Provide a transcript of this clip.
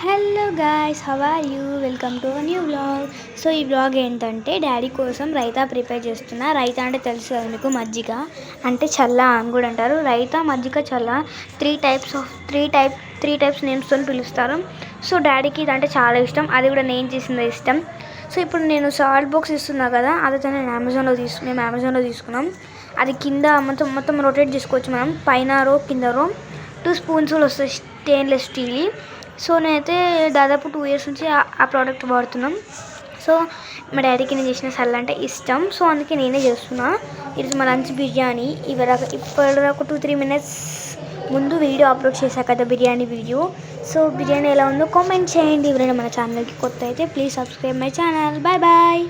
Hello guys, how are you? Welcome to a new vlog. So ఈ vlog ఏంటంటే daddy కోసం raita prepare చేస్తున్నా. రైతా అంటే తెలుసు కదా మీకు, మజ్జిగ అంటే చల్ల అని కూడా అంటారు. రైతా, మజ్జిగ, చల్ల త్రీ టైప్స్ నేమ్స్తో పిలుస్తారు. సో డాడీకి ఇది అంటే చాలా ఇష్టం, అది కూడా నేను చేసిందే ఇష్టం. సో ఇప్పుడు నేను సాల్ట్ బాక్స్ ఇస్తున్నా కదా, అదైతే మేము అమెజాన్లో తీసుకున్నాం. అది కింద మొత్తం రొటేట్ చేసుకోవచ్చు మనం, పైన రో కింద రో. 2 స్పూన్స్ కూడా వస్తాయి, స్టెయిన్లెస్ స్టీల్. సో నేనైతే దాదాపు 2 ఇయర్స్ నుంచి ఆ ప్రోడక్ట్ వాడుతున్నాం. సో మా డాడీకి నేను చేసిన సల్ల అంటే ఇష్టం, సో అందుకే నేనే చేస్తున్నా. ఇది మా లంచ్ బిర్యానీ. ఇప్పటిదాకా 2-3 మినిట్స్ ముందు వీడియో అప్లోడ్ చేశాను కదా, బిర్యానీ వీడియో. సో బిర్యానీ ఎలా ఉందో కామెంట్ చేయండి. ఎవరైనా మన ఛానల్కి కొత్త అయితే please subscribe my channel. Bye bye.